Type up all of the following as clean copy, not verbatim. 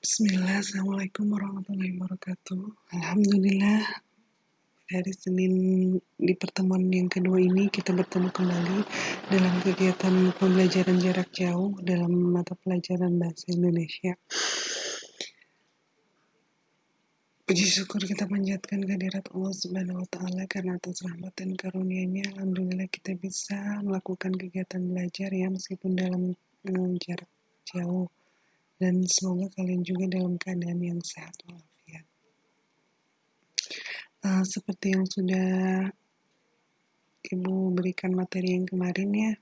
Bismillah, Assalamualaikum warahmatullahi wabarakatuh. Alhamdulillah, dari Senin di pertemuan yang kedua ini kita bertemu kembali dalam kegiatan pembelajaran jarak jauh dalam mata pelajaran Bahasa Indonesia. Puji syukur kita panjatkan kehadirat Allah Subhanahu wa Ta'ala karena atas rahmat dan karunia-Nya, alhamdulillah kita bisa melakukan kegiatan belajar ya meskipun dalam jarak jauh. Dan semoga kalian juga dalam keadaan yang sehat walafiat. Seperti yang sudah Ibu berikan materi yang kemarin ya,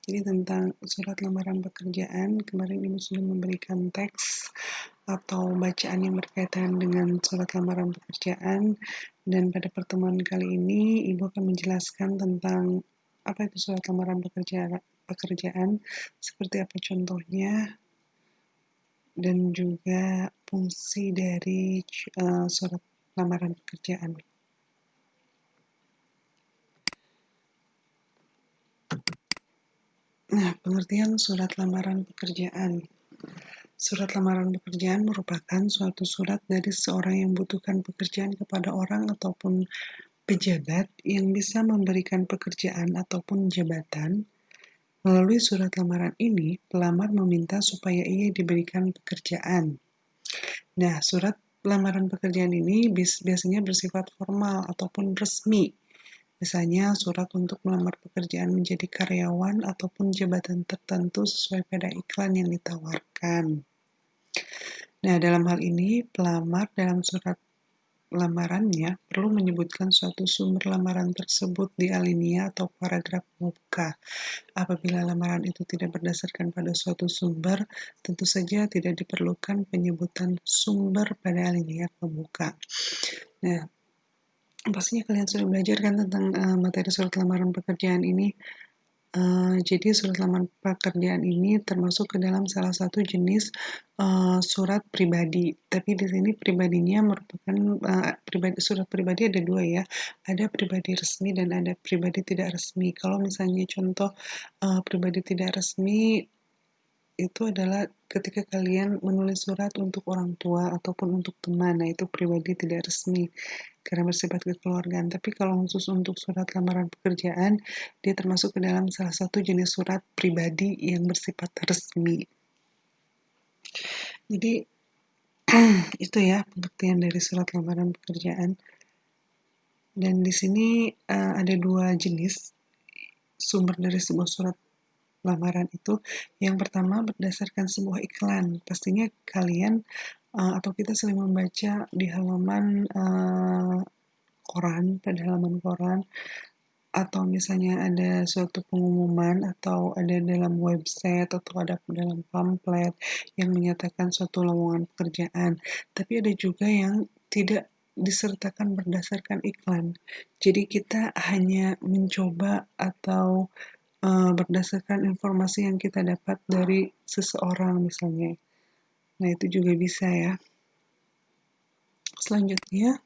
jadi tentang surat lamaran pekerjaan, kemarin Ibu sudah memberikan teks atau bacaan yang berkaitan dengan surat lamaran pekerjaan, dan pada pertemuan kali ini Ibu akan menjelaskan tentang apa itu surat lamaran pekerjaan, seperti apa contohnya, dan juga fungsi dari surat lamaran pekerjaan. Nah, pengertian surat lamaran pekerjaan. Surat lamaran pekerjaan merupakan suatu surat dari seorang yang membutuhkan pekerjaan kepada orang ataupun pejabat yang bisa memberikan pekerjaan ataupun jabatan. Melalui surat lamaran ini, pelamar meminta supaya ia diberikan pekerjaan. Nah, surat lamaran pekerjaan ini biasanya bersifat formal ataupun resmi. Misalnya surat untuk melamar pekerjaan menjadi karyawan ataupun jabatan tertentu sesuai pada iklan yang ditawarkan. Nah, dalam hal ini, pelamar dalam surat lamarannya perlu menyebutkan suatu sumber lamaran tersebut di alinea atau paragraf pembuka. Apabila lamaran itu tidak berdasarkan pada suatu sumber, tentu saja tidak diperlukan penyebutan sumber pada alinea pembuka. Nah, pastinya kalian sudah belajar kan tentang materi surat lamaran pekerjaan ini. Jadi surat lamaran pekerjaan ini termasuk ke dalam salah satu jenis surat pribadi. Tapi di sini pribadinya merupakan surat pribadi ada dua ya. Ada pribadi resmi dan ada pribadi tidak resmi. Kalau misalnya contoh pribadi tidak resmi itu adalah ketika kalian menulis surat untuk orang tua ataupun untuk teman. Nah, itu pribadi tidak resmi karena bersifat kekeluargaan. Tapi kalau khusus untuk surat lamaran pekerjaan, dia termasuk ke dalam salah satu jenis surat pribadi yang bersifat resmi. Jadi itu ya pengertian dari surat lamaran pekerjaan. Dan di sini ada dua jenis sumber dari sebuah surat lamaran itu. Yang pertama berdasarkan sebuah iklan. Pastinya kalian atau kita sering membaca di halaman koran, pada halaman koran, atau misalnya ada suatu pengumuman atau ada dalam website atau ada dalam pamflet yang menyatakan suatu lowongan pekerjaan. Tapi ada juga yang tidak disertakan berdasarkan iklan. Jadi kita hanya mencoba atau berdasarkan informasi yang kita dapat dari seseorang misalnya. Nah, itu juga bisa ya. Selanjutnya,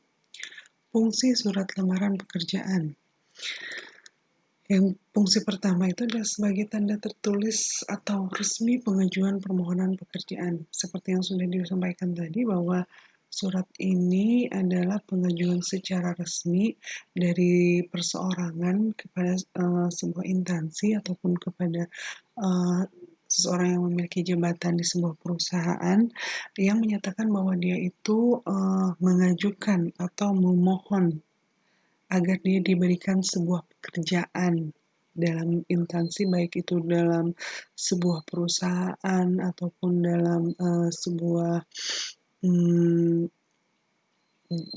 fungsi surat lamaran pekerjaan. Yang fungsi pertama itu adalah sebagai tanda tertulis atau resmi pengajuan permohonan pekerjaan. Seperti yang sudah disampaikan tadi bahwa surat ini adalah pengajuan secara resmi dari perseorangan kepada sebuah instansi ataupun kepada seseorang yang memiliki jabatan di sebuah perusahaan yang menyatakan bahwa dia itu mengajukan atau memohon agar dia diberikan sebuah pekerjaan dalam instansi, baik itu dalam sebuah perusahaan ataupun dalam sebuah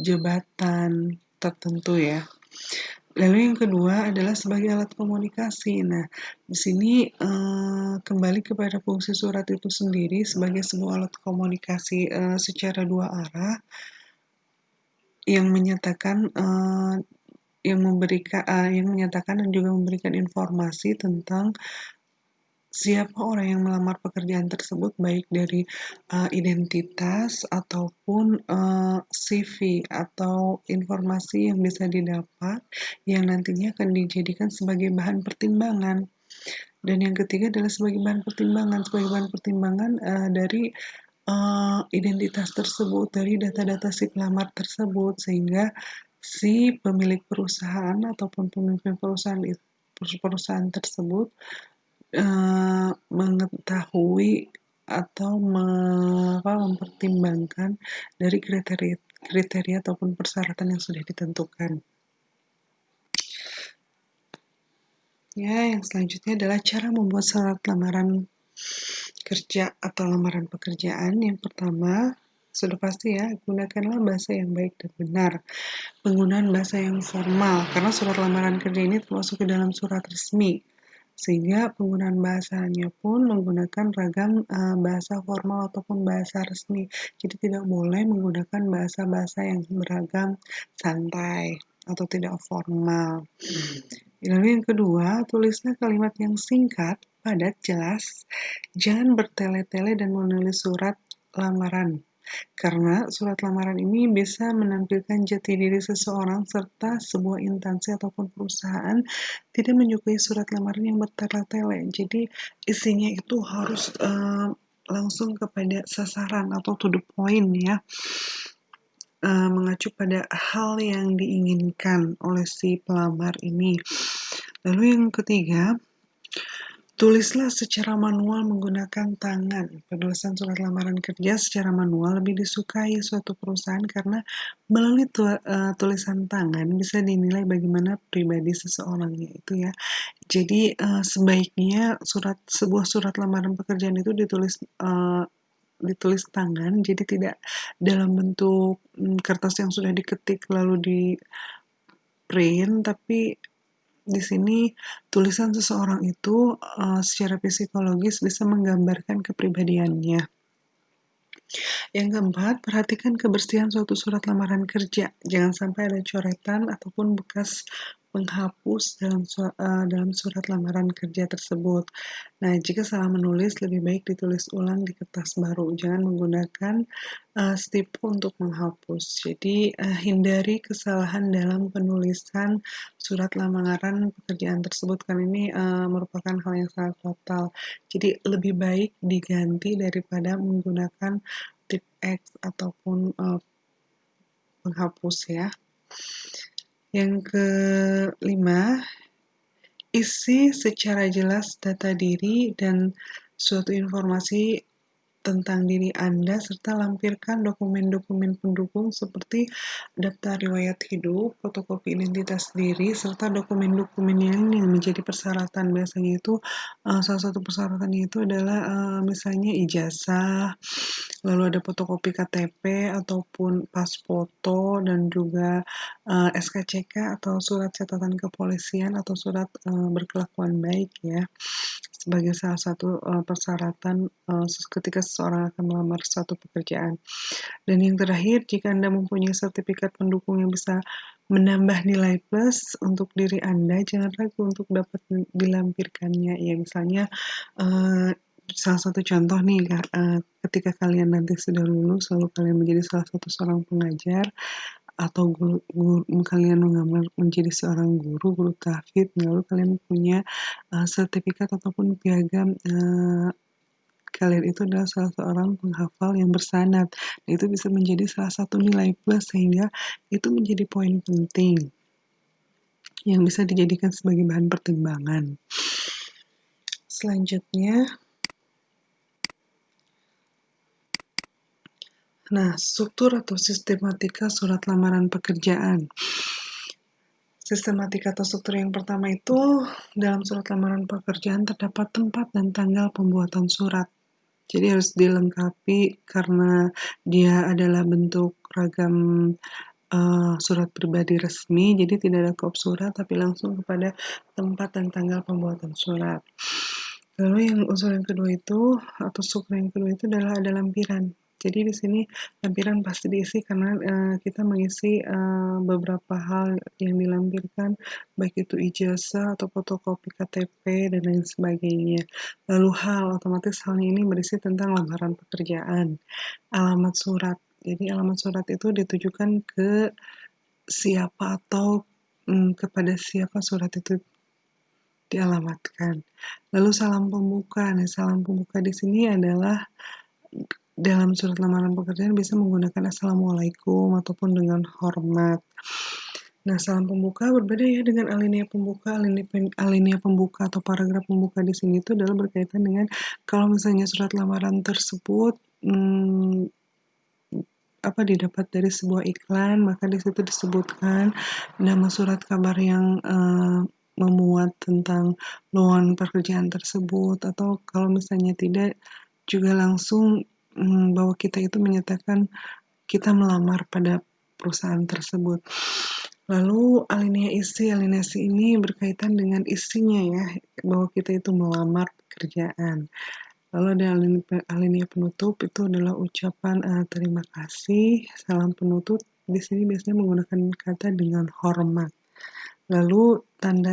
jabatan tertentu ya. Lalu yang kedua adalah sebagai alat komunikasi. Nah, di sini kembali kepada fungsi surat itu sendiri sebagai sebuah alat komunikasi secara dua arah yang menyatakan yang menyatakan dan juga memberikan informasi tentang siapa orang yang melamar pekerjaan tersebut, baik dari identitas ataupun CV atau informasi yang bisa didapat yang nantinya akan dijadikan sebagai bahan pertimbangan. Dan yang ketiga adalah sebagai bahan pertimbangan dari identitas tersebut dari data-data si pelamar tersebut, sehingga si pemilik perusahaan ataupun pemimpin perusahaan tersebut mengetahui atau mempertimbangkan dari kriteria ataupun persyaratan yang sudah ditentukan. Ya, yang selanjutnya adalah cara membuat surat lamaran kerja atau lamaran pekerjaan. Yang pertama, sudah pasti ya, gunakanlah bahasa yang baik dan benar. Penggunaan bahasa yang formal, karena surat lamaran kerja ini termasuk ke dalam surat resmi. Sehingga penggunaan bahasanya pun menggunakan ragam bahasa formal ataupun bahasa resmi. Jadi tidak boleh menggunakan bahasa-bahasa yang beragam santai atau tidak formal. Lalu yang kedua, tulislah kalimat yang singkat, padat, jelas. Jangan bertele-tele dan menulis surat lamaran. Karena surat lamaran ini bisa menampilkan jati diri seseorang serta sebuah instansi ataupun perusahaan tidak menyukai surat lamaran yang bertele-tele. Jadi isinya itu harus langsung kepada sasaran atau to the point ya. Mengacu pada hal yang diinginkan oleh si pelamar ini. Lalu yang ketiga, tulislah secara manual menggunakan tangan. Penulisan surat lamaran kerja secara manual lebih disukai suatu perusahaan karena melalui tulisan tangan bisa dinilai bagaimana pribadi seseorangnya itu ya. Jadi sebaiknya sebuah surat lamaran pekerjaan itu ditulis tangan, jadi tidak dalam bentuk kertas yang sudah diketik lalu di print, tapi di sini tulisan seseorang itu secara psikologis bisa menggambarkan kepribadiannya. Yang keempat, perhatikan kebersihan suatu surat lamaran kerja. Jangan sampai ada coretan ataupun bekas penghapus dalam surat lamaran kerja tersebut. Nah, jika salah menulis, lebih baik ditulis ulang di kertas baru. Jangan menggunakan stipul untuk menghapus. Jadi, hindari kesalahan dalam penulisan surat lamaran pekerjaan tersebut, karena ini merupakan hal yang sangat fatal. Jadi, lebih baik diganti daripada menggunakan tip X ataupun penghapus ya. Yang kelima, isi secara jelas data diri dan suatu informasi tentang diri Anda serta lampirkan dokumen-dokumen pendukung seperti daftar riwayat hidup, fotokopi identitas diri, serta dokumen-dokumen yang menjadi persyaratan. Biasanya itu salah satu persyaratannya itu adalah misalnya ijazah, lalu ada fotokopi KTP ataupun pas foto dan juga SKCK atau surat catatan kepolisian atau surat berkelakuan baik ya, sebagai salah satu persyaratan ketika seseorang akan melamar suatu pekerjaan. Dan yang terakhir, jika Anda mempunyai sertifikat pendukung yang bisa menambah nilai plus untuk diri Anda, jangan ragu untuk dapat dilampirkannya. Ya, misalnya salah satu contoh nih, ketika kalian nanti sudah lulus, lalu kalian menjadi salah satu seorang pengajar, atau kalian mengambil menjadi seorang guru tahfidz, lalu kalian punya sertifikat ataupun piagam kalian itu adalah salah seorang penghafal yang bersanad. Nah, itu bisa menjadi salah satu nilai plus, sehingga itu menjadi poin penting yang bisa dijadikan sebagai bahan pertimbangan. Selanjutnya, struktur atau sistematika surat lamaran pekerjaan. Sistematika atau struktur yang pertama itu, dalam surat lamaran pekerjaan terdapat tempat dan tanggal pembuatan surat. Jadi harus dilengkapi karena dia adalah bentuk ragam surat pribadi resmi, jadi tidak ada kop surat tapi langsung kepada tempat dan tanggal pembuatan surat. Lalu yang unsur yang kedua itu atau struktur yang kedua itu adalah ada lampiran. Jadi di sini lampiran pasti diisi karena kita mengisi beberapa hal yang dilampirkan, baik itu ijazah atau fotokopi KTP dan lain sebagainya. Lalu otomatis halnya ini berisi tentang lamaran pekerjaan. Alamat surat. Jadi alamat surat itu ditujukan ke siapa atau kepada siapa surat itu dialamatkan. Lalu salam pembuka. Nah, salam pembuka di sini adalah dalam surat lamaran pekerjaan bisa menggunakan assalamualaikum ataupun dengan hormat. Nah, salam pembuka berbeda ya dengan alinea pembuka. Alinea pembuka atau paragraf pembuka di sini itu adalah berkaitan dengan kalau misalnya surat lamaran tersebut didapat dari sebuah iklan, maka di situ disebutkan nama surat kabar yang memuat tentang lowongan pekerjaan tersebut, atau kalau misalnya tidak, juga langsung bahwa kita itu menyatakan kita melamar pada perusahaan tersebut. Lalu alineasi ini berkaitan dengan isinya ya, bahwa kita itu melamar pekerjaan. Lalu ada alinea penutup, itu adalah ucapan terima kasih, salam penutup. Di sini biasanya menggunakan kata dengan hormat. Lalu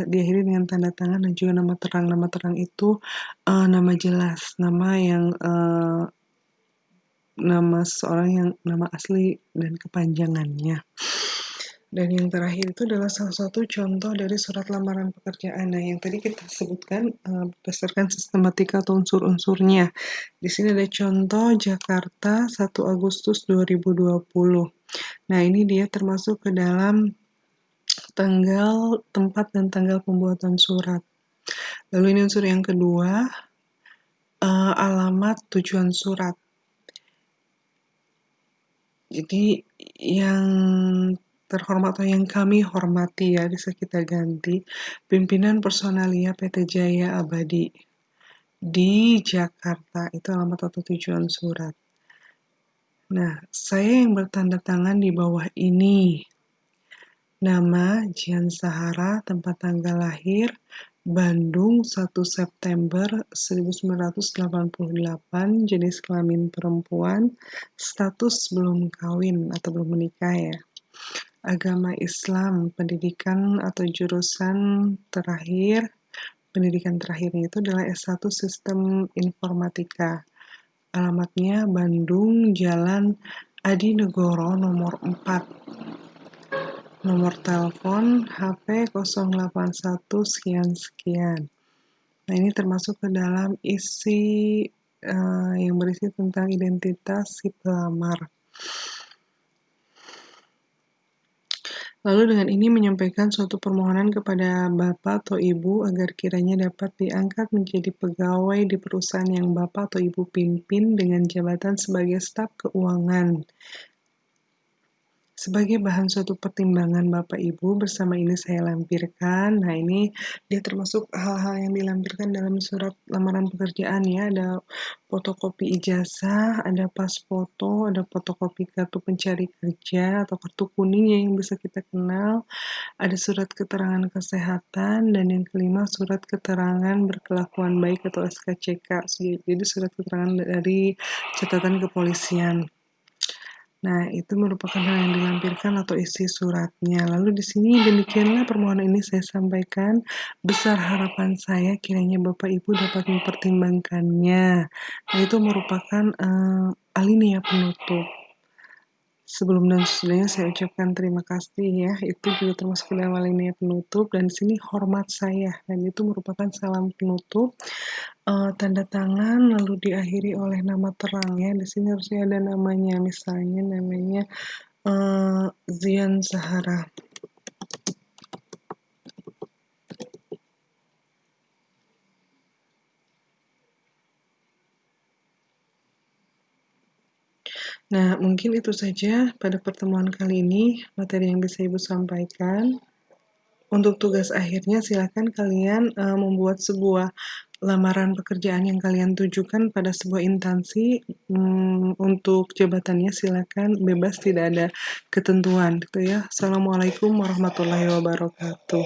diakhiri dengan tanda tangan dan juga nama terang. Nama terang itu nama jelas, nama seseorang yang nama asli dan kepanjangannya. Dan yang terakhir itu adalah salah satu contoh dari surat lamaran pekerjaan. Nah, yang tadi kita sebutkan berdasarkan sistematika atau unsur-unsurnya. Di sini ada contoh Jakarta 1 Agustus 2020. Nah, ini dia termasuk ke dalam tanggal, tempat, dan tanggal pembuatan surat. Lalu ini unsur yang kedua, alamat tujuan surat. Jadi yang terhormat atau yang kami hormati ya, bisa kita ganti, pimpinan personalia PT Jaya Abadi di Jakarta, itu alamat atau tujuan surat. Nah, saya yang bertanda tangan di bawah ini. Nama Jian Sahara, tempat tanggal lahir Bandung 1 September 1988, jenis kelamin perempuan, status belum kawin atau belum menikah ya. Agama Islam, pendidikan atau jurusan terakhir, pendidikan terakhirnya itu adalah S1 Sistem Informatika. Alamatnya Bandung, Jalan Adi Negoro nomor 4. Nomor telepon HP 081 sekian-sekian. Nah, ini termasuk ke dalam isi yang berisi tentang identitas si pelamar. Lalu dengan ini menyampaikan suatu permohonan kepada Bapak atau Ibu agar kiranya dapat diangkat menjadi pegawai di perusahaan yang Bapak atau Ibu pimpin dengan jabatan sebagai staf keuangan. Sebagai bahan suatu pertimbangan Bapak Ibu, bersama ini saya lampirkan. Nah, ini dia termasuk hal-hal yang dilampirkan dalam surat lamaran pekerjaan ya. Ada fotokopi ijazah, ada pas foto, ada fotokopi kartu pencari kerja atau kartu kuning yang bisa kita kenal, ada surat keterangan kesehatan, dan yang kelima surat keterangan berkelakuan baik atau SKCK. Jadi surat keterangan dari catatan kepolisian. Nah, itu merupakan hal yang dilampirkan atau isi suratnya. Lalu di sini demikianlah permohonan ini saya sampaikan. Besar harapan saya kiranya Bapak Ibu dapat mempertimbangkannya. Nah, itu merupakan alinea penutup. Sebelum dan sesudahnya saya ucapkan terima kasih ya. Itu juga termasuk dalam alinea penutup, dan di sini hormat saya, dan itu merupakan salam penutup. Tanda tangan lalu diakhiri oleh nama terang ya. Di sini harusnya ada namanya, misalnya namanya Zian Zahara. Nah, mungkin itu saja pada pertemuan kali ini materi yang bisa Ibu sampaikan. Untuk tugas akhirnya silakan kalian membuat sebuah lamaran pekerjaan yang kalian tujukan pada sebuah instansi. Untuk jabatannya silakan bebas, tidak ada ketentuan gitu ya. Assalamualaikum warahmatullahi wabarakatuh.